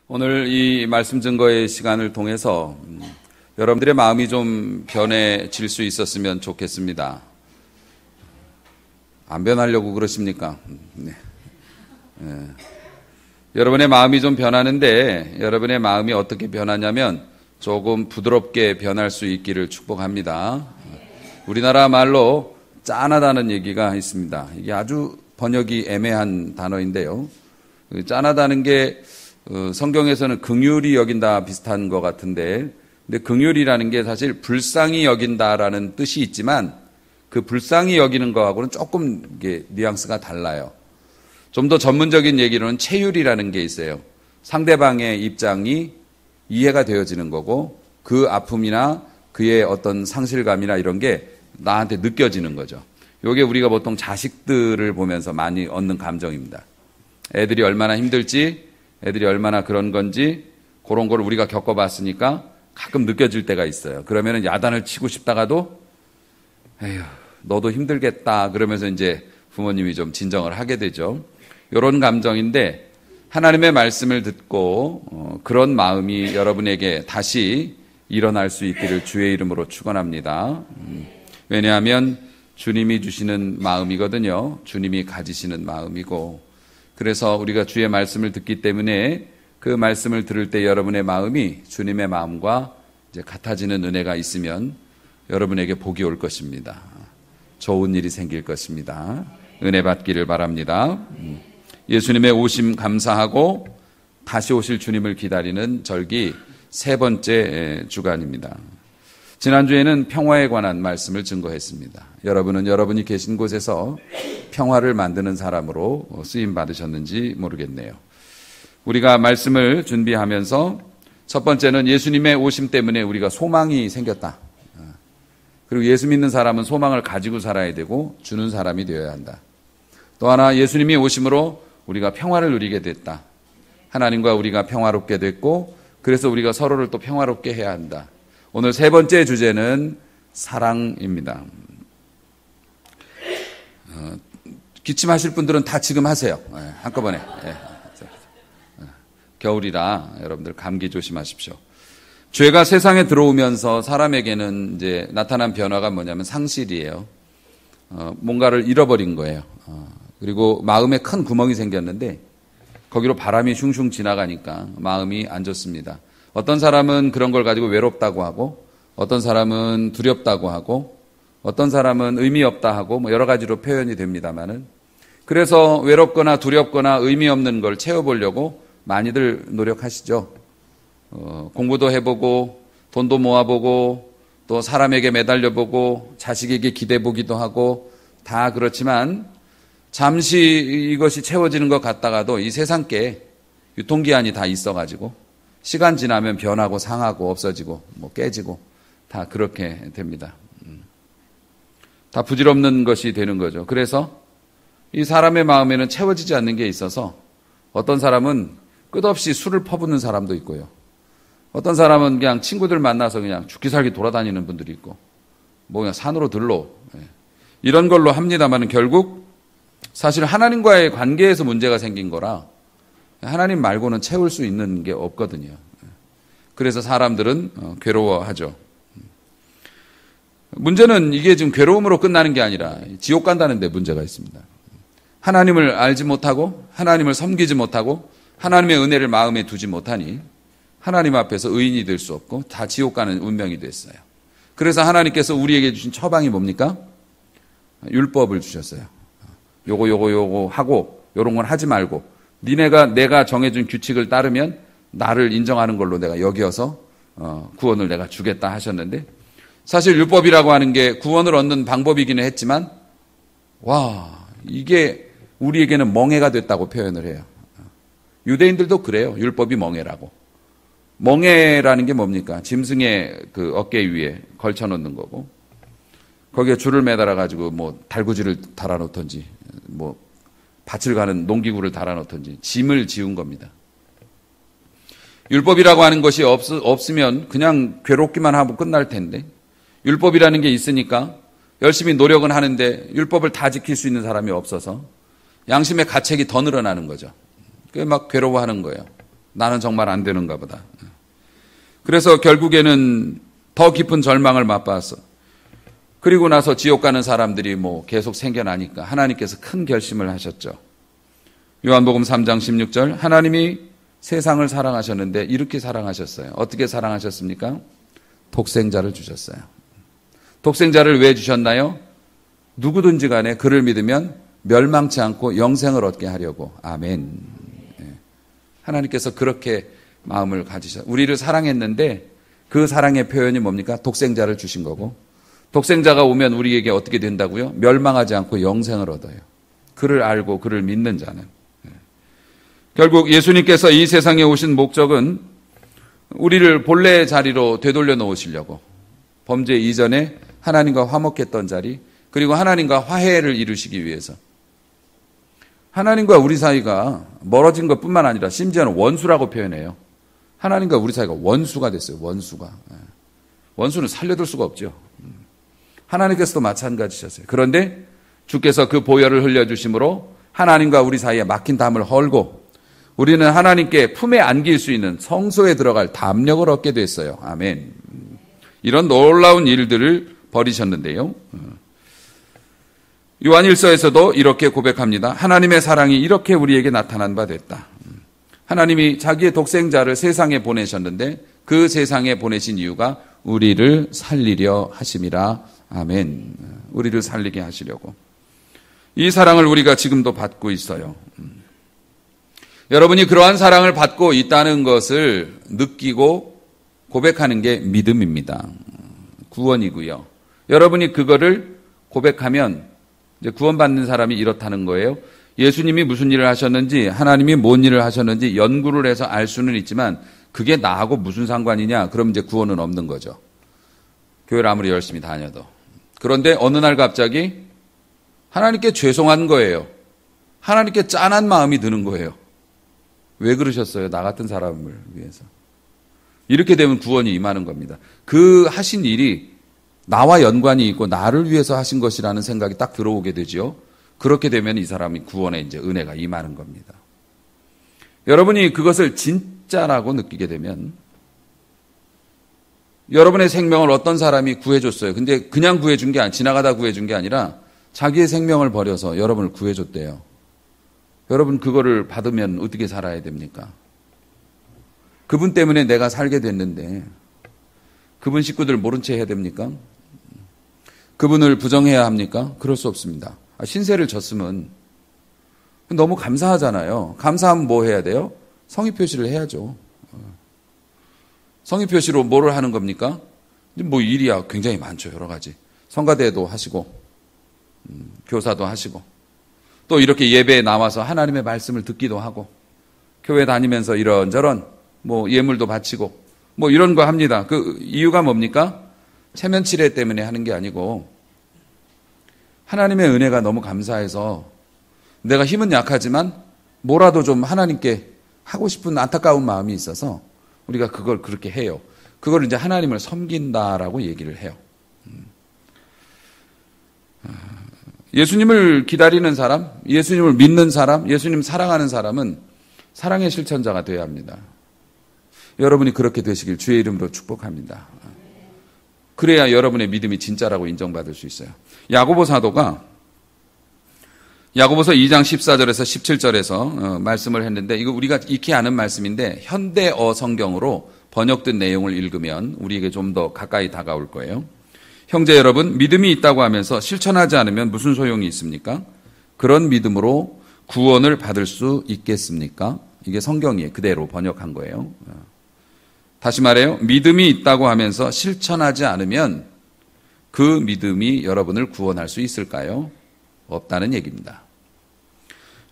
오늘 이 말씀 증거의 시간을 통해서 여러분들의 마음이 좀 변해질 수 있었으면 좋겠습니다. 안 변하려고 그러십니까? 네. 여러분의 마음이 좀 변하는데 여러분의 마음이 어떻게 변하냐면 조금 부드럽게 변할 수 있기를 축복합니다. 우리나라 말로 짠하다는 얘기가 있습니다. 이게 아주 번역이 애매한 단어인데요. 짠하다는 게 성경에서는 긍휼히 여긴다 비슷한 것 같은데, 근데 긍휼이라는 게 사실 불쌍히 여긴다라는 뜻이 있지만 그 불쌍히 여기는 거하고는 조금 이게 뉘앙스가 달라요. 좀 더 전문적인 얘기로는 체휼이라는 게 있어요. 상대방의 입장이 이해가 되어지는 거고 그 아픔이나 그의 어떤 상실감이나 이런 게 나한테 느껴지는 거죠. 이게 우리가 보통 자식들을 보면서 많이 얻는 감정입니다. 애들이 얼마나 힘들지, 애들이 얼마나 그런 건지 그런 걸 우리가 겪어봤으니까 가끔 느껴질 때가 있어요. 그러면은 야단을 치고 싶다가도 에휴 너도 힘들겠다 그러면서 이제 부모님이 좀 진정을 하게 되죠. 이런 감정인데 하나님의 말씀을 듣고 그런 마음이 여러분에게 다시 일어날 수 있기를 주의 이름으로 축원합니다. 왜냐하면 주님이 주시는 마음이거든요. 주님이 가지시는 마음이고, 그래서 우리가 주의 말씀을 듣기 때문에 그 말씀을 들을 때 여러분의 마음이 주님의 마음과 이제 같아지는 은혜가 있으면 여러분에게 복이 올 것입니다. 좋은 일이 생길 것입니다. 은혜 받기를 바랍니다. 예수님의 오심 감사하고 다시 오실 주님을 기다리는 절기 세 번째 주간입니다. 지난주에는 평화에 관한 말씀을 증거했습니다. 여러분은 여러분이 계신 곳에서 평화를 만드는 사람으로 쓰임 받으셨는지 모르겠네요. 우리가 말씀을 준비하면서 첫 번째는 예수님의 오심 때문에 우리가 소망이 생겼다. 그리고 예수 믿는 사람은 소망을 가지고 살아야 되고 주는 사람이 되어야 한다. 또 하나, 예수님이 오심으로 우리가 평화를 누리게 됐다. 하나님과 우리가 평화롭게 됐고 그래서 우리가 서로를 또 평화롭게 해야 한다. 오늘 세 번째 주제는 사랑입니다. 기침하실 분들은 다 지금 하세요. 한꺼번에. 겨울이라 여러분들 감기 조심하십시오. 죄가 세상에 들어오면서 사람에게는 이제 나타난 변화가 뭐냐면 상실이에요. 뭔가를 잃어버린 거예요. 그리고 마음에 큰 구멍이 생겼는데 거기로 바람이 슝슝 지나가니까 마음이 안 좋습니다. 어떤 사람은 그런 걸 가지고 외롭다고 하고, 어떤 사람은 두렵다고 하고, 어떤 사람은 의미 없다 하고, 뭐 여러 가지로 표현이 됩니다만은, 그래서 외롭거나 두렵거나 의미 없는 걸 채워보려고 많이들 노력하시죠. 공부도 해보고, 돈도 모아보고, 또 사람에게 매달려보고, 자식에게 기대보기도 하고, 다 그렇지만, 잠시 이것이 채워지는 것 같다가도 이 세상께 유통기한이 다 있어가지고, 시간 지나면 변하고 상하고 없어지고 뭐 깨지고 다 그렇게 됩니다. 다 부질없는 것이 되는 거죠. 그래서 이 사람의 마음에는 채워지지 않는 게 있어서 어떤 사람은 끝없이 술을 퍼붓는 사람도 있고요. 어떤 사람은 그냥 친구들 만나서 그냥 죽기 살기 돌아다니는 분들이 있고 뭐 그냥 산으로 들러 이런 걸로 합니다만 결국 사실 하나님과의 관계에서 문제가 생긴 거라 하나님 말고는 채울 수 있는 게 없거든요. 그래서 사람들은 괴로워하죠. 문제는 이게 지금 괴로움으로 끝나는 게 아니라 지옥 간다는 데 문제가 있습니다. 하나님을 알지 못하고 하나님을 섬기지 못하고 하나님의 은혜를 마음에 두지 못하니 하나님 앞에서 의인이 될 수 없고 다 지옥 가는 운명이 됐어요. 그래서 하나님께서 우리에게 주신 처방이 뭡니까? 율법을 주셨어요. 요거 하고 요런 건 하지 말고 내가 정해준 규칙을 따르면 나를 인정하는 걸로 내가 여겨서 구원을 내가 주겠다 하셨는데, 사실 율법이라고 하는 게 구원을 얻는 방법이기는 했지만 이게 우리에게는 멍해가 됐다고 표현을 해요. 유대인들도 그래요. 율법이 멍해라고. 멍해라는 게 뭡니까? 짐승의 그 어깨 위에 걸쳐놓는 거고 거기에 줄을 매달아 가지고 뭐 달구지를 달아놓던지 뭐 밭을 가는 농기구를 달아놓던지 짐을 지운 겁니다. 율법이라고 하는 것이 없으면 그냥 괴롭기만 하고 끝날 텐데 율법이라는 게 있으니까 열심히 노력은 하는데 율법을 다 지킬 수 있는 사람이 없어서 양심의 가책이 더 늘어나는 거죠. 그게 막 괴로워하는 거예요. 나는 정말 안 되는가 보다. 그래서 결국에는 더 깊은 절망을 맛봤어. 그리고 나서 지옥 가는 사람들이 계속 생겨나니까 하나님께서 큰 결심을 하셨죠. 요한복음 3장 16절, 하나님이 세상을 사랑하셨는데 이렇게 사랑하셨어요. 어떻게 사랑하셨습니까? 독생자를 주셨어요. 독생자를 왜 주셨나요? 누구든지 간에 그를 믿으면 멸망치 않고 영생을 얻게 하려고. 아멘. 하나님께서 그렇게 마음을 가지셨어요. 우리를 사랑했는데 그 사랑의 표현이 뭡니까? 독생자를 주신 거고, 독생자가 오면 우리에게 어떻게 된다고요? 멸망하지 않고 영생을 얻어요. 그를 알고 그를 믿는 자는. 결국 예수님께서 이 세상에 오신 목적은 우리를 본래의 자리로 되돌려 놓으시려고, 범죄 이전에 하나님과 화목했던 자리, 그리고 하나님과 화해를 이루시기 위해서. 하나님과 우리 사이가 멀어진 것뿐만 아니라 심지어는 원수라고 표현해요. 하나님과 우리 사이가 원수가 됐어요. 원수가. 원수는 살려둘 수가 없죠. 하나님께서도 마찬가지셨어요. 그런데 주께서 그 보혈을 흘려주심으로 하나님과 우리 사이에 막힌 담을 헐고 우리는 하나님께 품에 안길 수 있는 성소에 들어갈 담력을 얻게 됐어요. 아멘. 이런 놀라운 일들을 벌이셨는데요. 요한일서에서도 이렇게 고백합니다. 하나님의 사랑이 이렇게 우리에게 나타난 바 됐다. 하나님이 자기의 독생자를 세상에 보내셨는데 그 세상에 보내신 이유가 우리를 살리려 하심이라. 아멘. 우리를 살리게 하시려고. 이 사랑을 우리가 지금도 받고 있어요. 여러분이 그러한 사랑을 받고 있다는 것을 느끼고 고백하는 게 믿음입니다. 구원이고요. 여러분이 그거를 고백하면 이제 구원받는 사람이 이렇다는 거예요. 예수님이 무슨 일을 하셨는지, 하나님이 뭔 일을 하셨는지 연구를 해서 알 수는 있지만 그게 나하고 무슨 상관이냐? 그럼 이제 구원은 없는 거죠. 교회를 아무리 열심히 다녀도. 그런데 어느 날 갑자기 하나님께 죄송한 거예요. 하나님께 짠한 마음이 드는 거예요. 왜 그러셨어요? 나 같은 사람을 위해서. 이렇게 되면 구원이 임하는 겁니다. 그 하신 일이 나와 연관이 있고 나를 위해서 하신 것이라는 생각이 딱 들어오게 되죠. 그렇게 되면 이 사람이 구원에 이제 은혜가 임하는 겁니다. 여러분이 그것을 진짜라고 느끼게 되면 여러분의 생명을 어떤 사람이 구해줬어요. 근데 그냥 구해준 게 지나가다 구해준 게 아니라 자기의 생명을 버려서 여러분을 구해줬대요. 여러분 그거를 받으면 어떻게 살아야 됩니까? 그분 때문에 내가 살게 됐는데 그분 식구들 모른 채 해야 됩니까? 그분을 부정해야 합니까? 그럴 수 없습니다. 신세를 졌으면 너무 감사하잖아요. 감사하면 뭐 해야 돼요? 성의 표시를 해야죠. 성의 표시로 뭐를 하는 겁니까? 뭐 일이야 굉장히 많죠. 여러 가지. 성가대도 하시고 교사도 하시고 또 이렇게 예배에 나와서 하나님의 말씀을 듣기도 하고 교회 다니면서 이런저런 뭐 예물도 바치고 뭐 이런 거 합니다. 그 이유가 뭡니까? 체면치레 때문에 하는 게 아니고 하나님의 은혜가 너무 감사해서 내가 힘은 약하지만 뭐라도 좀 하나님께 하고 싶은 안타까운 마음이 있어서 우리가 그걸 그렇게 해요. 그걸 이제 하나님을 섬긴다라고 얘기를 해요. 예수님을 기다리는 사람, 예수님을 믿는 사람, 예수님 사랑하는 사람은 사랑의 실천자가 되어야 합니다. 여러분이 그렇게 되시길 주의 이름으로 축복합니다. 그래야 여러분의 믿음이 진짜라고 인정받을 수 있어요. 야고보 사도가 야고보서 2장 14절에서 17절에서 말씀을 했는데 이거 우리가 익히 아는 말씀인데 현대어 성경으로 번역된 내용을 읽으면 우리에게 좀 더 가까이 다가올 거예요. 형제 여러분, 믿음이 있다고 하면서 실천하지 않으면 무슨 소용이 있습니까? 그런 믿음으로 구원을 받을 수 있겠습니까? 이게 성경이 그대로 번역한 거예요. 다시 말해요. 믿음이 있다고 하면서 실천하지 않으면 그 믿음이 여러분을 구원할 수 있을까요? 없다는 얘기입니다.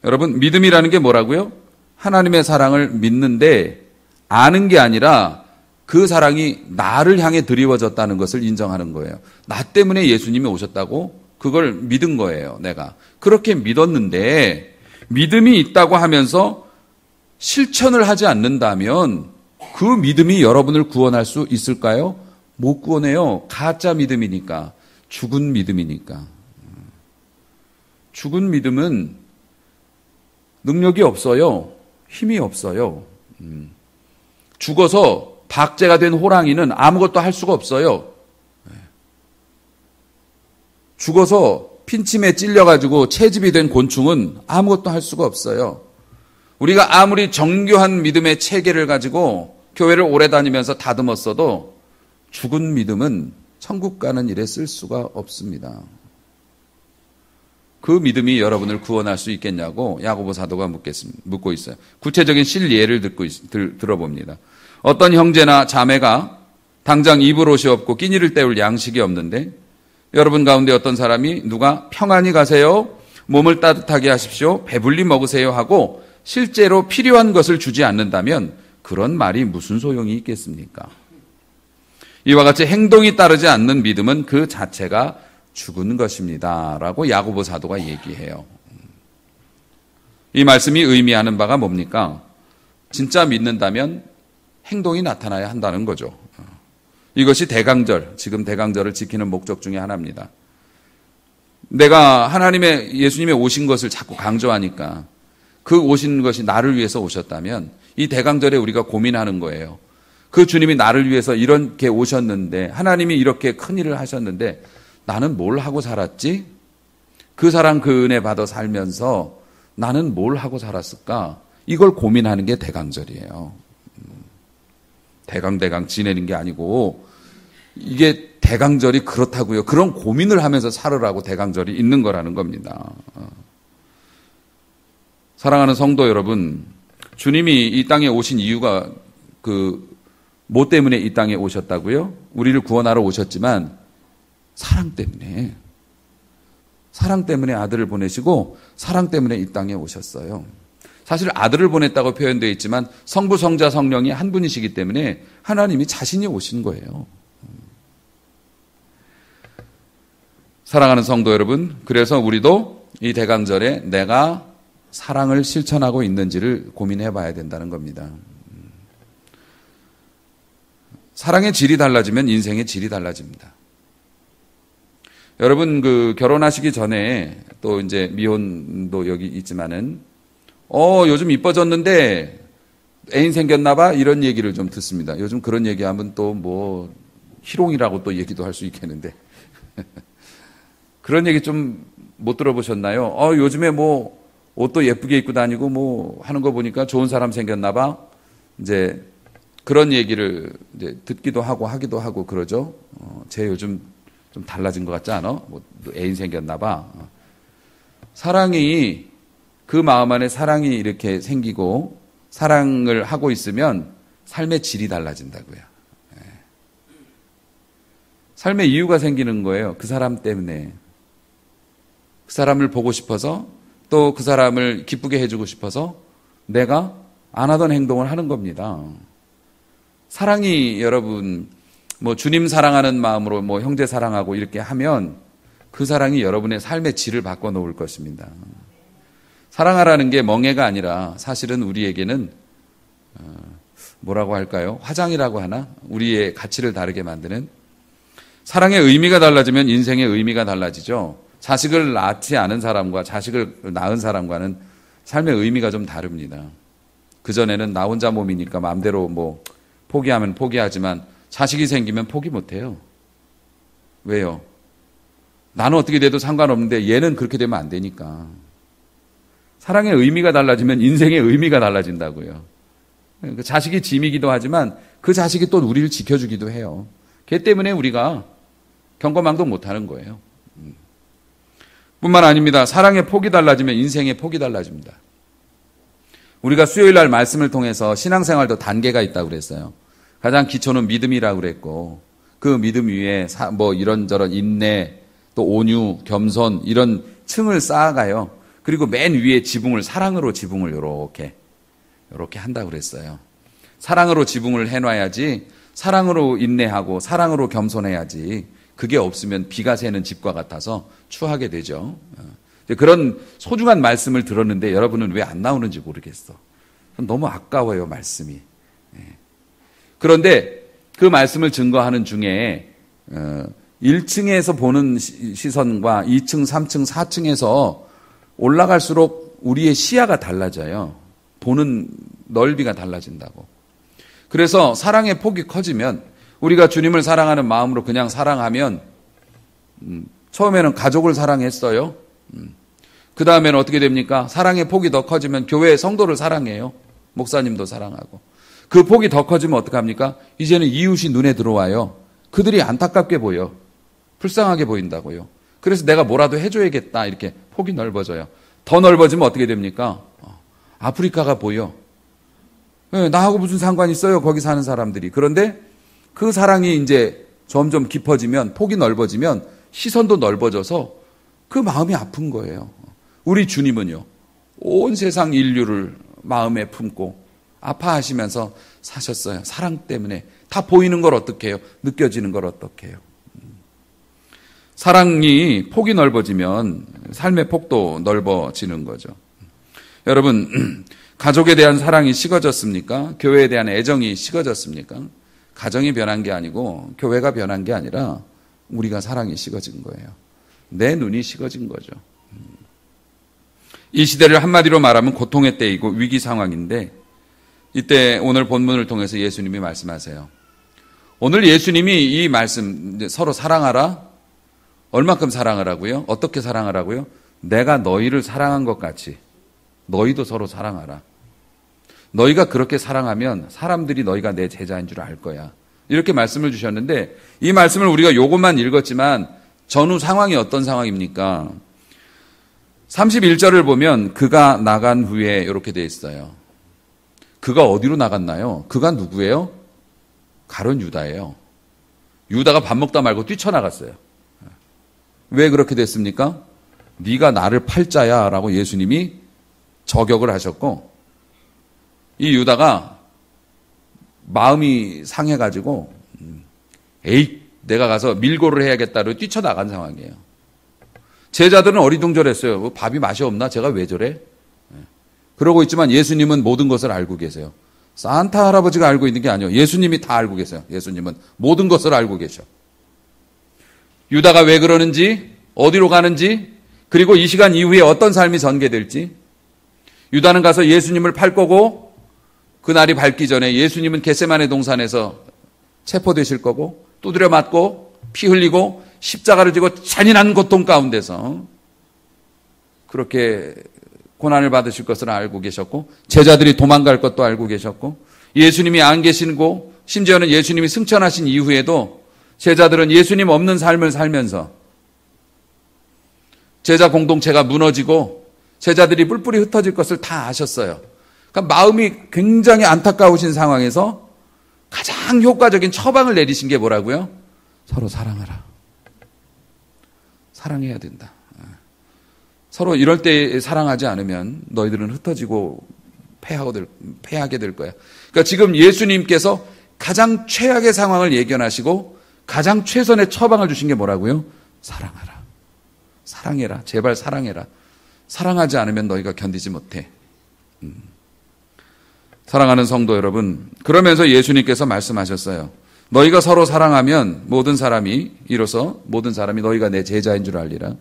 여러분, 믿음이라는 게 뭐라고요? 하나님의 사랑을 믿는데 아는 게 아니라 그 사랑이 나를 향해 드리워졌다는 것을 인정하는 거예요. 나 때문에 예수님이 오셨다고 그걸 믿은 거예요, 내가. 그렇게 믿었는데 믿음이 있다고 하면서 실천을 하지 않는다면 그 믿음이 여러분을 구원할 수 있을까요? 못 구원해요. 가짜 믿음이니까. 죽은 믿음이니까. 죽은 믿음은 능력이 없어요. 힘이 없어요. 죽어서 박제가 된 호랑이는 아무것도 할 수가 없어요. 죽어서 핀침에 찔려가지고 채집이 된 곤충은 아무것도 할 수가 없어요. 우리가 아무리 정교한 믿음의 체계를 가지고 교회를 오래 다니면서 다듬었어도 죽은 믿음은 천국 가는 일에 쓸 수가 없습니다. 그 믿음이 여러분을 구원할 수 있겠냐고 야고보 사도가 묻고 있어요. 구체적인 실예를 들어봅니다. 어떤 형제나 자매가 당장 입을 옷이 없고 끼니를 때울 양식이 없는데 여러분 가운데 어떤 사람이 누가 평안히 가세요, 몸을 따뜻하게 하십시오, 배불리 먹으세요 하고 실제로 필요한 것을 주지 않는다면 그런 말이 무슨 소용이 있겠습니까? 이와 같이 행동이 따르지 않는 믿음은 그 자체가 죽은 것입니다 라고 야고보 사도가 얘기해요. 이 말씀이 의미하는 바가 뭡니까? 진짜 믿는다면 행동이 나타나야 한다는 거죠. 이것이 대강절, 지금 대강절을 지키는 목적 중에 하나입니다. 내가 예수님의 오신 것을 자꾸 강조하니까 그 오신 것이 나를 위해서 오셨다면 이 대강절에 우리가 고민하는 거예요. 그 주님이 나를 위해서 이렇게 오셨는데, 하나님이 이렇게 큰 일을 하셨는데 나는 뭘 하고 살았지? 그 사랑 그 은혜 받아 살면서 나는 뭘 하고 살았을까? 이걸 고민하는 게 대강절이에요. 대강 지내는 게 아니고 이게 대강절이 그렇다고요. 그런 고민을 하면서 살으라고 대강절이 있는 거라는 겁니다. 사랑하는 성도 여러분, 주님이 이 땅에 오신 이유가 뭐 때문에 이 땅에 오셨다고요? 우리를 구원하러 오셨지만 사랑 때문에 아들을 보내시고 사랑 때문에 이 땅에 오셨어요. 사실 아들을 보냈다고 표현되어 있지만 성부, 성자, 성령이 한 분이시기 때문에 하나님이 자신이 오신 거예요. 사랑하는 성도 여러분, 그래서 우리도 이 대강절에 내가 사랑을 실천하고 있는지를 고민해 봐야 된다는 겁니다. 사랑의 질이 달라지면 인생의 질이 달라집니다. 여러분, 결혼하시기 전에 또 이제 미혼도 여기 있지만은 요즘 이뻐졌는데 애인 생겼나 봐 이런 얘기를 좀 듣습니다. 요즘 그런 얘기하면 또 뭐 희롱이라고 또 얘기도 할 수 있겠는데 그런 얘기 좀 못 들어보셨나요? 요즘에 뭐 옷도 예쁘게 입고 다니고 뭐 하는 거 보니까 좋은 사람 생겼나 봐. 이제 그런 얘기를 이제 듣기도 하고 하기도 하고 그러죠. 쟤 요즘 좀 달라진 것 같지 않아? 뭐 애인 생겼나 봐. 사랑이, 그 마음 안에 사랑이 이렇게 생기고 사랑을 하고 있으면 삶의 질이 달라진다고요. 삶의 이유가 생기는 거예요. 그 사람 때문에. 그 사람을 보고 싶어서, 또 그 사람을 기쁘게 해주고 싶어서 내가 안 하던 행동을 하는 겁니다. 사랑이 여러분, 뭐 주님 사랑하는 마음으로 뭐 형제 사랑하고 이렇게 하면 그 사랑이 여러분의 삶의 질을 바꿔놓을 것입니다. 사랑하라는 게 멍해가 아니라 사실은 우리에게는 뭐라고 할까요? 화장이라고 하나? 우리의 가치를 다르게 만드는. 사랑의 의미가 달라지면 인생의 의미가 달라지죠. 자식을 낳지 않은 사람과 자식을 낳은 사람과는 삶의 의미가 좀 다릅니다. 그전에는 나 혼자 몸이니까 마음대로 뭐 포기하면 포기하지만 자식이 생기면 포기 못해요. 왜요? 나는 어떻게 돼도 상관없는데 얘는 그렇게 되면 안 되니까. 사랑의 의미가 달라지면 인생의 의미가 달라진다고요. 그 자식이 짐이기도 하지만 그 자식이 또 우리를 지켜주기도 해요. 걔 때문에 우리가 경거망동 못하는 거예요. 뿐만 아닙니다. 사랑의 폭이 달라지면 인생의 폭이 달라집니다. 우리가 수요일 날 말씀을 통해서 신앙생활도 단계가 있다고 그랬어요. 가장 기초는 믿음이라고 그랬고 그 믿음 위에 뭐 이런저런 인내, 또 온유, 겸손 이런 층을 쌓아가요. 그리고 맨 위에 지붕을 사랑으로 지붕을 요렇게 한다고 그랬어요. 사랑으로 지붕을 해놔야지, 사랑으로 인내하고 사랑으로 겸손해야지. 그게 없으면 비가 새는 집과 같아서 추하게 되죠. 그런 소중한 말씀을 들었는데 여러분은 왜 안 나오는지 모르겠어. 너무 아까워요, 말씀이. 그런데 그 말씀을 증거하는 중에 1층에서 보는 시선과 2층, 3층, 4층에서 올라갈수록 우리의 시야가 달라져요. 보는 넓이가 달라진다고. 그래서 사랑의 폭이 커지면, 우리가 주님을 사랑하는 마음으로 그냥 사랑하면, 처음에는 가족을 사랑했어요. 그 다음에는 어떻게 됩니까? 사랑의 폭이 더 커지면 교회의 성도를 사랑해요. 목사님도 사랑하고. 그 폭이 더 커지면 어떡합니까? 이제는 이웃이 눈에 들어와요. 그들이 안타깝게 보여. 불쌍하게 보인다고요. 그래서 내가 뭐라도 해줘야겠다. 이렇게 폭이 넓어져요. 더 넓어지면 어떻게 됩니까? 아프리카가 보여. 네, 나하고 무슨 상관이 있어요? 거기 사는 사람들이. 그런데 그 사랑이 이제 점점 깊어지면, 폭이 넓어지면 시선도 넓어져서 그 마음이 아픈 거예요. 우리 주님은요, 온 세상 인류를 마음에 품고 아파하시면서 사셨어요. 사랑 때문에. 다 보이는 걸 어떻게 해요? 느껴지는 걸 어떻게 해요? 사랑이 폭이 넓어지면 삶의 폭도 넓어지는 거죠. 여러분, 가족에 대한 사랑이 식어졌습니까? 교회에 대한 애정이 식어졌습니까? 가정이 변한 게 아니고 교회가 변한 게 아니라 우리가 사랑이 식어진 거예요. 내 눈이 식어진 거죠. 이 시대를 한마디로 말하면 고통의 때이고 위기 상황인데, 이때 오늘 본문을 통해서 예수님이 말씀하세요. 오늘 예수님이 이 말씀, 서로 사랑하라. 얼마큼 사랑하라고요? 어떻게 사랑하라고요? 내가 너희를 사랑한 것 같이 너희도 서로 사랑하라. 너희가 그렇게 사랑하면 사람들이 너희가 내 제자인 줄 알 거야. 이렇게 말씀을 주셨는데, 이 말씀을 우리가 요것만 읽었지만 전후 상황이 어떤 상황입니까? 31절을 보면 그가 나간 후에 이렇게 돼 있어요. 그가 어디로 나갔나요? 그가 누구예요? 가룟 유다예요. 유다가 밥 먹다 말고 뛰쳐나갔어요. 왜 그렇게 됐습니까? 네가 나를 팔 자야 라고 예수님이 저격을 하셨고, 이 유다가 마음이 상해가지고 에이 내가 가서 밀고를 해야겠다로 뛰쳐나간 상황이에요. 제자들은 어리둥절했어요. 밥이 맛이 없나? 제가 왜 저래? 그러고 있지만 예수님은 모든 것을 알고 계세요. 산타 할아버지가 알고 있는 게 아니에요. 예수님이 다 알고 계세요. 예수님은 모든 것을 알고 계셔. 유다가 왜 그러는지, 어디로 가는지, 그리고 이 시간 이후에 어떤 삶이 전개될지. 유다는 가서 예수님을 팔 거고, 그날이 밝기 전에 예수님은 겟세마네 동산에서 체포되실 거고, 두드려 맞고 피 흘리고 십자가를 지고 잔인한 고통 가운데서 그렇게 고난을 받으실 것을 알고 계셨고, 제자들이 도망갈 것도 알고 계셨고, 예수님이 안 계시고, 심지어는 예수님이 승천하신 이후에도 제자들은 예수님 없는 삶을 살면서 제자 공동체가 무너지고 제자들이 뿔뿔이 흩어질 것을 다 아셨어요. 그러니까 마음이 굉장히 안타까우신 상황에서 가장 효과적인 처방을 내리신 게 뭐라고요? 서로 사랑하라. 사랑해야 된다. 서로 이럴 때 사랑하지 않으면 너희들은 흩어지고 패하게 될 거야. 그러니까 지금 예수님께서 가장 최악의 상황을 예견하시고 가장 최선의 처방을 주신 게 뭐라고요? 사랑하라. 사랑해라. 제발 사랑해라. 사랑하지 않으면 너희가 견디지 못해. 사랑하는 성도 여러분, 그러면서 예수님께서 말씀하셨어요. 너희가 서로 사랑하면 모든 사람이 너희가 내 제자인 줄 알리라.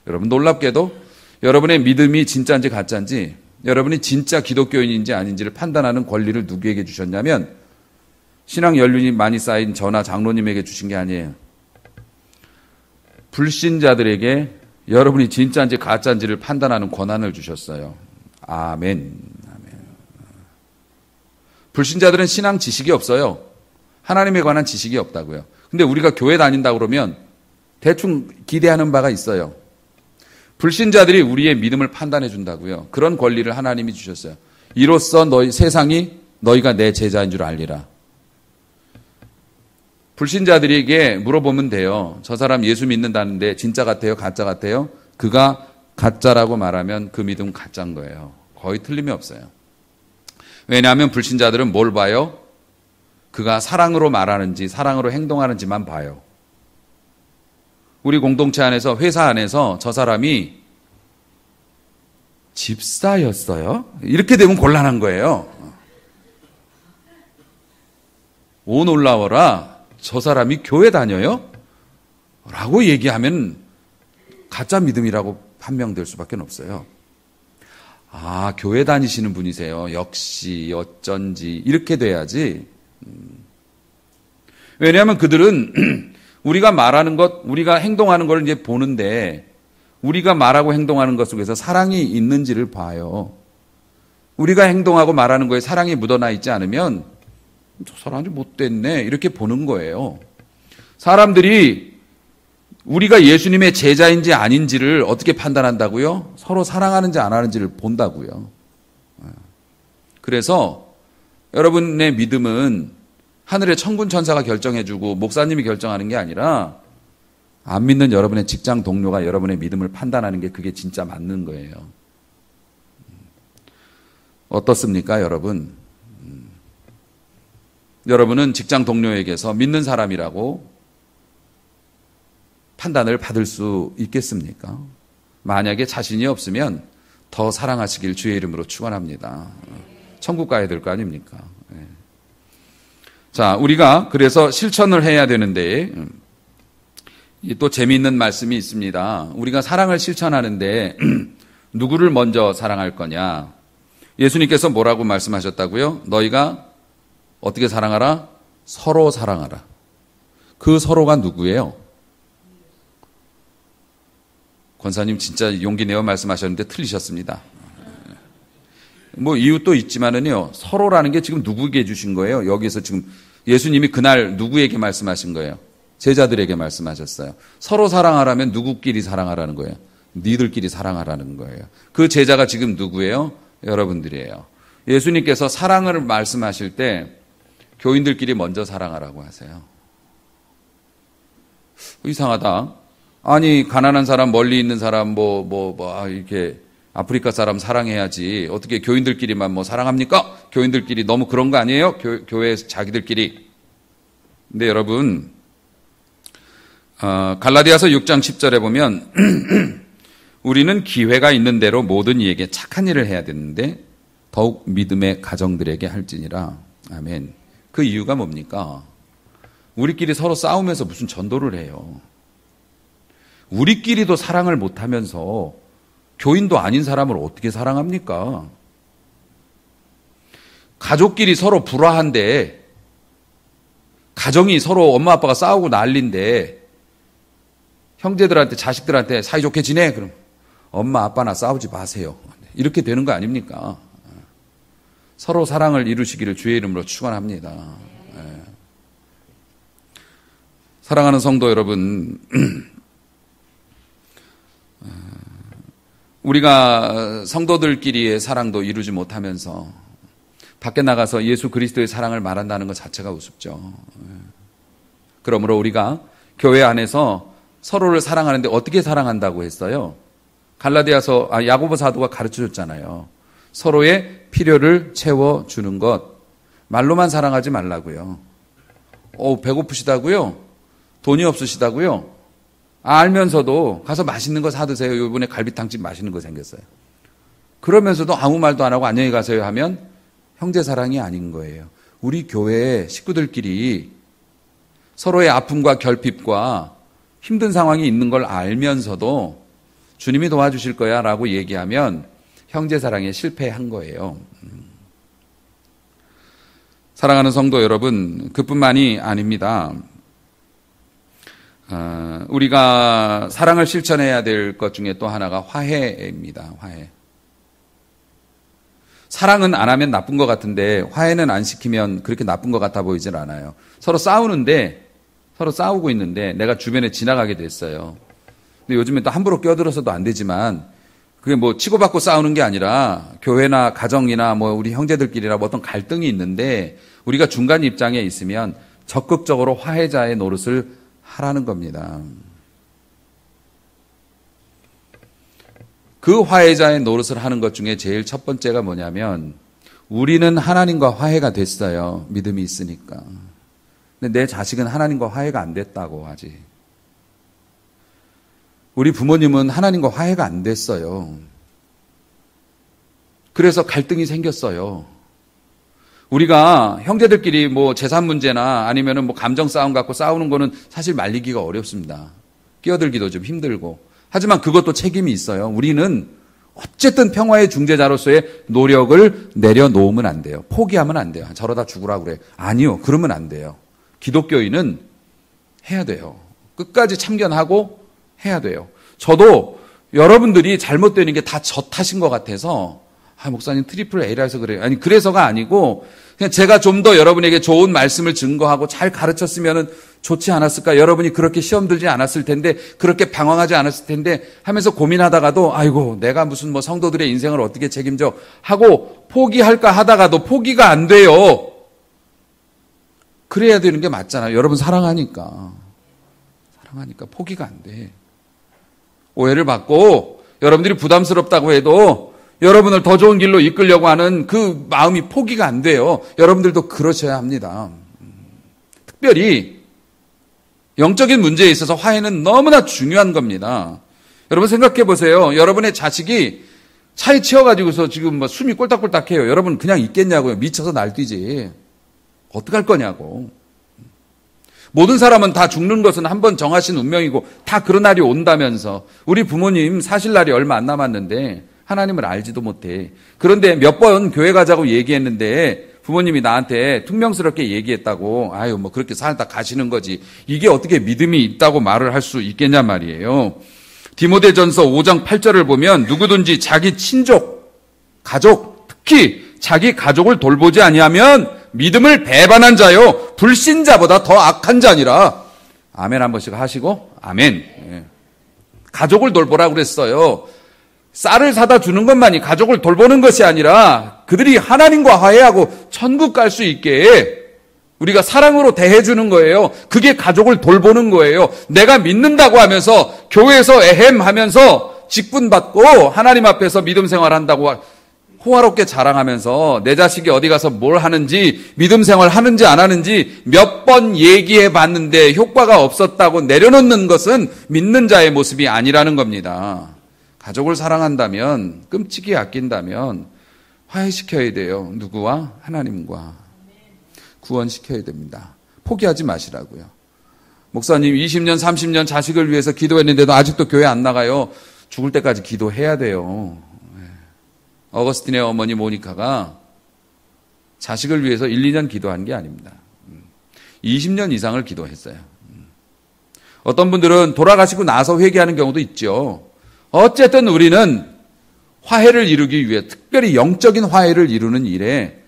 여러분, 놀랍게도 여러분의 믿음이 진짜인지 가짜인지, 여러분이 진짜 기독교인인지 아닌지를 판단하는 권리를 누구에게 주셨냐면 신앙 연륜이 많이 쌓인 저나 장로님에게 주신 게 아니에요. 불신자들에게 여러분이 진짜인지 가짜인지를 판단하는 권한을 주셨어요. 아멘. 불신자들은 신앙 지식이 없어요. 하나님에 관한 지식이 없다고요. 근데 우리가 교회 다닌다고 그러면 대충 기대하는 바가 있어요. 불신자들이 우리의 믿음을 판단해 준다고요. 그런 권리를 하나님이 주셨어요. 이로써 세상이 너희가 내 제자인 줄 알리라. 불신자들에게 물어보면 돼요. 저 사람 예수 믿는다는데 진짜 같아요? 가짜 같아요? 그가 가짜라고 말하면 그 믿음 가짜인 거예요. 거의 틀림이 없어요. 왜냐하면 불신자들은 뭘 봐요? 그가 사랑으로 말하는지 사랑으로 행동하는지만 봐요. 우리 공동체 안에서, 회사 안에서 저 사람이 집사였어요? 이렇게 되면 곤란한 거예요. 오 놀라워라. 저 사람이 교회 다녀요? 라고 얘기하면 가짜 믿음이라고 판명될 수밖에 없어요. 아, 교회 다니시는 분이세요. 역시 어쩐지 이렇게 돼야지. 왜냐하면 그들은 우리가 말하는 것, 우리가 행동하는 걸 이제 보는데 우리가 말하고 행동하는 것 속에서 사랑이 있는지를 봐요. 우리가 행동하고 말하는 거에 사랑이 묻어나 있지 않으면 저 사람이 못됐네 이렇게 보는 거예요. 사람들이 우리가 예수님의 제자인지 아닌지를 어떻게 판단한다고요? 서로 사랑하는지 안 하는지를 본다고요. 그래서 여러분의 믿음은 하늘의 천군 천사가 결정해주고 목사님이 결정하는 게 아니라 안 믿는 여러분의 직장 동료가 여러분의 믿음을 판단하는 게 그게 진짜 맞는 거예요. 어떻습니까, 여러분? 여러분은 직장 동료에게서 믿는 사람이라고 판단을 받을 수 있겠습니까? 만약에 자신이 없으면 더 사랑하시길 주의 이름으로 축원합니다. 천국 가야 될 거 아닙니까? 자, 우리가 그래서 실천을 해야 되는데 또 재미있는 말씀이 있습니다. 우리가 사랑을 실천하는데 누구를 먼저 사랑할 거냐? 예수님께서 뭐라고 말씀하셨다고요? 너희가 어떻게 사랑하라? 서로 사랑하라. 그 서로가 누구예요? 권사님 진짜 용기 내어 말씀하셨는데 틀리셨습니다. 뭐 이유도 있지만은요, 서로라는 게 지금 누구에게 주신 거예요? 여기서 지금 예수님이 그날 누구에게 말씀하신 거예요? 제자들에게 말씀하셨어요. 서로 사랑하라면 누구끼리 사랑하라는 거예요? 니들끼리 사랑하라는 거예요. 그 제자가 지금 누구예요? 여러분들이에요. 예수님께서 사랑을 말씀하실 때 교인들끼리 먼저 사랑하라고 하세요. 이상하다. 아니, 가난한 사람, 멀리 있는 사람, 이렇게 아프리카 사람 사랑해야지. 어떻게 교인들끼리만 뭐 사랑합니까? 교인들끼리 너무 그런 거 아니에요? 교회에서 자기들끼리. 근데 여러분, 갈라디아서 6장 10절에 보면 우리는 기회가 있는 대로 모든 이에게 착한 일을 해야 되는데 더욱 믿음의 가정들에게 할지니라. 아멘. 그 이유가 뭡니까? 우리끼리 서로 싸우면서 무슨 전도를 해요. 우리끼리도 사랑을 못하면서 교인도 아닌 사람을 어떻게 사랑합니까? 가족끼리 서로 불화한데, 가정이 서로 엄마 아빠가 싸우고 난리인데 형제들한테 자식들한테 사이좋게 지내? 그럼 엄마 아빠나 싸우지 마세요. 이렇게 되는 거 아닙니까? 서로 사랑을 이루시기를 주의 이름으로 축원합니다. 사랑하는 성도 여러분, 우리가 성도들끼리의 사랑도 이루지 못하면서 밖에 나가서 예수 그리스도의 사랑을 말한다는 것 자체가 우습죠. 그러므로 우리가 교회 안에서 서로를 사랑하는데 어떻게 사랑한다고 했어요? 야고보 사도가 가르쳐줬잖아요. 서로의 필요를 채워주는 것. 말로만 사랑하지 말라고요. 배고프시다고요? 돈이 없으시다고요? 알면서도 가서 맛있는 거 사드세요. 이번에 갈비탕집 맛있는 거 생겼어요. 그러면서도 아무 말도 안 하고 안녕히 가세요 하면 형제 사랑이 아닌 거예요. 우리 교회 식구들끼리 서로의 아픔과 결핍과 힘든 상황이 있는 걸 알면서도 주님이 도와주실 거야 라고 얘기하면 형제 사랑에 실패한 거예요. 사랑하는 성도 여러분, 그뿐만이 아닙니다. 우리가 사랑을 실천해야 될 것 중에 또 하나가 화해입니다. 화해. 사랑은 안 하면 나쁜 것 같은데 화해는 안 시키면 그렇게 나쁜 것 같아 보이질 않아요. 서로 싸우고 있는데 내가 주변에 지나가게 됐어요. 근데 요즘엔 또 함부로 껴들어서도 안 되지만 그게 뭐 치고받고 싸우는 게 아니라 교회나 가정이나 뭐 우리 형제들끼리나 뭐 어떤 갈등이 있는데 우리가 중간 입장에 있으면 적극적으로 화해자의 노릇을 하라는 겁니다. 그 화해자의 노릇을 하는 것 중에 제일 첫 번째가 뭐냐면 우리는 하나님과 화해가 됐어요. 믿음이 있으니까. 근데 내 자식은 하나님과 화해가 안 됐다고 하지. 우리 부모님은 하나님과 화해가 안 됐어요. 그래서 갈등이 생겼어요. 우리가 형제들끼리 뭐 재산 문제나 아니면은 뭐 감정 싸움 갖고 싸우는 거는 사실 말리기가 어렵습니다. 끼어들기도 좀 힘들고. 하지만 그것도 책임이 있어요. 우리는 어쨌든 평화의 중재자로서의 노력을 내려놓으면 안 돼요. 포기하면 안 돼요. 저러다 죽으라 그래. 아니요. 그러면 안 돼요. 기독교인은 해야 돼요. 끝까지 참견하고 해야 돼요. 저도 여러분들이 잘못되는 게 다 저 탓인 것 같아서 목사님 트리플 A라서 그래요. 아니 그래서가 아니고 그냥 제가 좀 더 여러분에게 좋은 말씀을 증거하고 잘 가르쳤으면 좋지 않았을까? 여러분이 그렇게 시험 들지 않았을 텐데 그렇게 방황하지 않았을 텐데 하면서 고민하다가도 아이고 내가 무슨 뭐 성도들의 인생을 어떻게 책임져 하고 포기할까 하다가도 포기가 안 돼요. 그래야 되는 게 맞잖아요. 여러분 사랑하니까 포기가 안 돼. 오해를 받고 여러분들이 부담스럽다고 해도 여러분을 더 좋은 길로 이끌려고 하는 그 마음이 포기가 안 돼요. 여러분들도 그러셔야 합니다. 특별히 영적인 문제에 있어서 화해는 너무나 중요한 겁니다. 여러분 생각해 보세요. 여러분의 자식이 차에 치여가지고서 지금 뭐 숨이 꼴딱꼴딱해요. 여러분 그냥 있겠냐고요. 미쳐서 날뛰지. 어떡할 거냐고. 모든 사람은 다 죽는 것은 한 번 정하신 운명이고 다 그런 날이 온다면서 우리 부모님 사실 날이 얼마 안 남았는데 하나님을 알지도 못해. 그런데 몇 번 교회 가자고 얘기했는데 부모님이 나한테 퉁명스럽게 얘기했다고 아유 뭐 그렇게 살다 가시는 거지. 이게 어떻게 믿음이 있다고 말을 할 수 있겠냐 말이에요. 디모데전서 5장 8절을 보면 누구든지 자기 친족, 가족, 특히 자기 가족을 돌보지 아니하면 믿음을 배반한 자요 불신자보다 더 악한 자니라. 아멘 한 번씩 하시고 아멘. 예. 가족을 돌보라고 그랬어요. 쌀을 사다 주는 것만이 가족을 돌보는 것이 아니라 그들이 하나님과 화해하고 천국 갈 수 있게 우리가 사랑으로 대해주는 거예요. 그게 가족을 돌보는 거예요. 내가 믿는다고 하면서 교회에서 에헴 하면서 직분받고 하나님 앞에서 믿음 생활한다고 호화롭게 자랑하면서 내 자식이 어디 가서 뭘 하는지 믿음 생활 하는지 안 하는지 몇 번 얘기해 봤는데 효과가 없었다고 내려놓는 것은 믿는 자의 모습이 아니라는 겁니다. 가족을 사랑한다면 끔찍이 아낀다면 화해시켜야 돼요. 누구와? 하나님과. 구원시켜야 됩니다. 포기하지 마시라고요. 목사님 20년 30년 자식을 위해서 기도했는데도 아직도 교회 안 나가요. 죽을 때까지 기도해야 돼요. 어거스틴의 어머니 모니카가 자식을 위해서 1, 2년 기도한 게 아닙니다. 20년 이상을 기도했어요. 어떤 분들은 돌아가시고 나서 회개하는 경우도 있죠. 어쨌든 우리는 화해를 이루기 위해 특별히 영적인 화해를 이루는 일에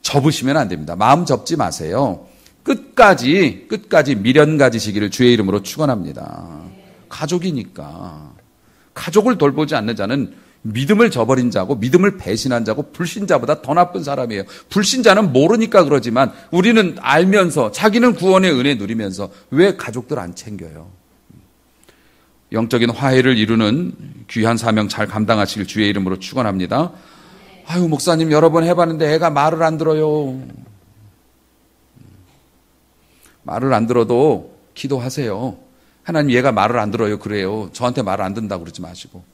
접으시면 안 됩니다. 마음 접지 마세요. 끝까지 미련 가지시기를 주의 이름으로 축원합니다. 가족이니까. 가족을 돌보지 않는 자는 믿음을 저버린 자고 믿음을 배신한 자고 불신자보다 더 나쁜 사람이에요. 불신자는 모르니까 그러지만 우리는 알면서 자기는 구원의 은혜 누리면서 왜 가족들 안 챙겨요? 영적인 화해를 이루는 귀한 사명 잘 감당하시길 주의 이름으로 축원합니다. 아유 목사님 여러 번 해봤는데 애가 말을 안 들어요. 말을 안 들어도 기도하세요. 하나님 얘가 말을 안 들어요 그래요. 저한테 말을 안 듣는다고 그러지 마시고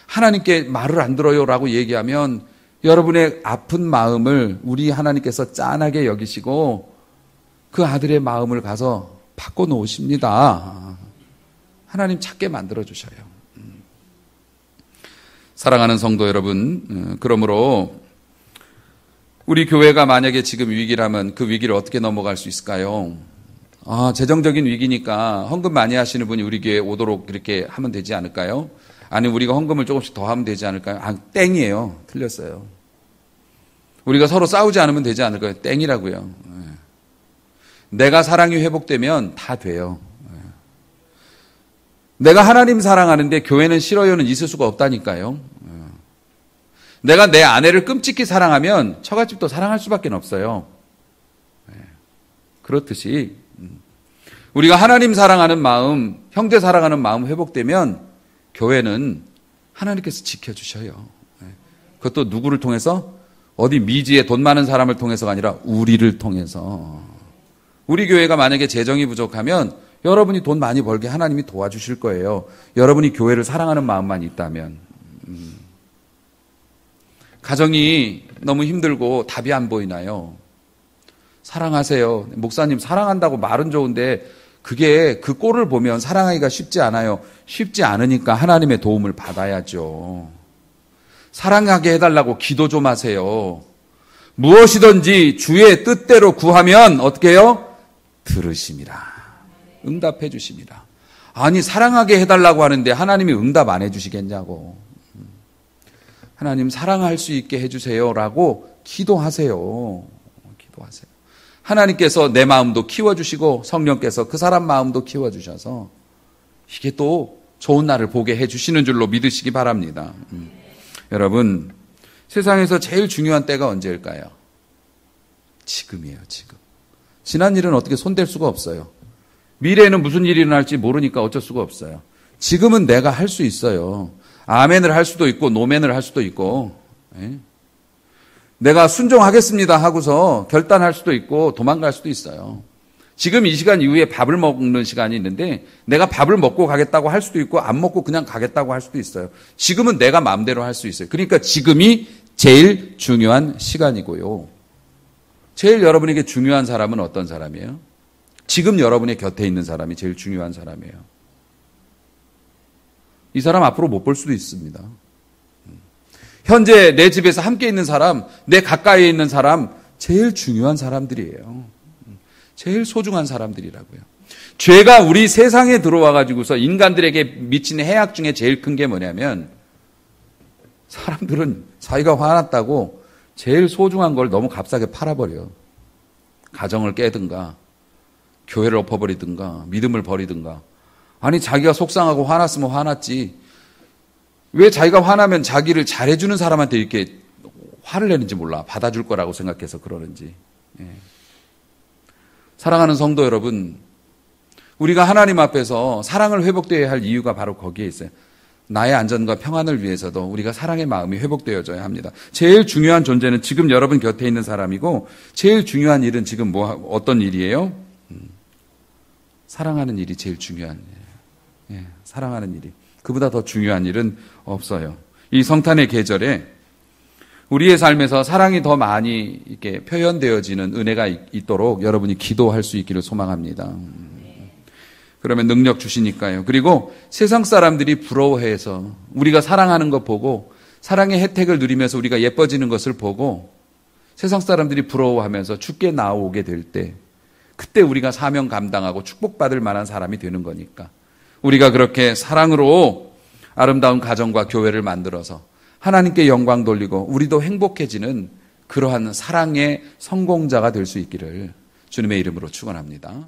하나님께 말을 안 들어요라고 얘기하면 여러분의 아픈 마음을 우리 하나님께서 짠하게 여기시고 그 아들의 마음을 가서 바꿔놓으십니다. 하나님 찾게 만들어주셔요. 사랑하는 성도 여러분, 그러므로 우리 교회가 만약에 지금 위기라면 그 위기를 어떻게 넘어갈 수 있을까요? 재정적인 위기니까 헌금 많이 하시는 분이 우리 교회에 오도록 이렇게 하면 되지 않을까요? 아니면 우리가 헌금을 조금씩 더 하면 되지 않을까요? 땡이에요. 틀렸어요. 우리가 서로 싸우지 않으면 되지 않을까요? 땡이라고요. 내가 사랑이 회복되면 다 돼요. 내가 하나님 사랑하는데 교회는 싫어요는 있을 수가 없다니까요. 내가 내 아내를 끔찍히 사랑하면 처갓집도 사랑할 수밖에 없어요. 그렇듯이 우리가 하나님 사랑하는 마음, 형제 사랑하는 마음 회복되면 교회는 하나님께서 지켜주셔요. 그것도 누구를 통해서? 어디 미지에 돈 많은 사람을 통해서가 아니라 우리를 통해서. 우리 교회가 만약에 재정이 부족하면 여러분이 돈 많이 벌게 하나님이 도와주실 거예요. 여러분이 교회를 사랑하는 마음만 있다면. 가정이 너무 힘들고 답이 안 보이나요? 사랑하세요. 목사님 사랑한다고 말은 좋은데 그게 그 꼴을 보면 사랑하기가 쉽지 않아요. 쉽지 않으니까 하나님의 도움을 받아야죠. 사랑하게 해달라고 기도 좀 하세요. 무엇이든지 주의 뜻대로 구하면 어떻게 해요? 들으심이라. 응답해 주십니다. 아니 사랑하게 해달라고 하는데 하나님이 응답 안 해주시겠냐고. 하나님 사랑할 수 있게 해주세요라고 기도하세요. 기도하세요. 하나님께서 내 마음도 키워주시고 성령께서 그 사람 마음도 키워주셔서 이게 또 좋은 날을 보게 해주시는 줄로 믿으시기 바랍니다. 여러분, 세상에서 제일 중요한 때가 언제일까요? 지금이에요, 지금. 지난 일은 어떻게 손댈 수가 없어요. 미래에는 무슨 일이 일어날지 모르니까 어쩔 수가 없어요. 지금은 내가 할 수 있어요. 아멘을 할 수도 있고 노멘을 할 수도 있고, 내가 순종하겠습니다 하고서 결단할 수도 있고 도망갈 수도 있어요. 지금 이 시간 이후에 밥을 먹는 시간이 있는데 내가 밥을 먹고 가겠다고 할 수도 있고 안 먹고 그냥 가겠다고 할 수도 있어요. 지금은 내가 마음대로 할 수 있어요. 그러니까 지금이 제일 중요한 시간이고요. 제일 여러분에게 중요한 사람은 어떤 사람이에요? 지금 여러분의 곁에 있는 사람이 제일 중요한 사람이에요. 이 사람 앞으로 못 볼 수도 있습니다. 현재 내 집에서 함께 있는 사람, 내 가까이에 있는 사람, 제일 중요한 사람들이에요. 제일 소중한 사람들이라고요. 죄가 우리 세상에 들어와 가지고서 인간들에게 미치는 해악 중에 제일 큰 게 뭐냐면 사람들은 자기가 화났다고 제일 소중한 걸 너무 값싸게 팔아버려요. 가정을 깨든가 교회를 엎어버리든가 믿음을 버리든가. 아니 자기가 속상하고 화났으면 화났지 왜 자기가 화나면 자기를 잘해주는 사람한테 이렇게 화를 내는지 몰라. 받아줄 거라고 생각해서 그러는지. 사랑하는 성도 여러분, 우리가 하나님 앞에서 사랑을 회복되어야 할 이유가 바로 거기에 있어요. 나의 안전과 평안을 위해서도 우리가 사랑의 마음이 회복되어져야 합니다. 제일 중요한 존재는 지금 여러분 곁에 있는 사람이고 제일 중요한 일은 지금 어떤 일이에요? 사랑하는 일이 제일 중요한 일이에요. 사랑하는 일이. 그보다 더 중요한 일은 없어요. 이 성탄의 계절에 우리의 삶에서 사랑이 더 많이 이렇게 표현되어지는 은혜가 있도록 여러분이 기도할 수 있기를 소망합니다. 그러면 능력 주시니까요. 그리고 세상 사람들이 부러워해서 우리가 사랑하는 것 보고 사랑의 혜택을 누리면서 우리가 예뻐지는 것을 보고 세상 사람들이 부러워하면서 주께 나오게 될 때 그때 우리가 사명 감당하고 축복받을 만한 사람이 되는 거니까 우리가 그렇게 사랑으로 아름다운 가정과 교회를 만들어서 하나님께 영광 돌리고 우리도 행복해지는 그러한 사랑의 성공자가 될 수 있기를 주님의 이름으로 축원합니다.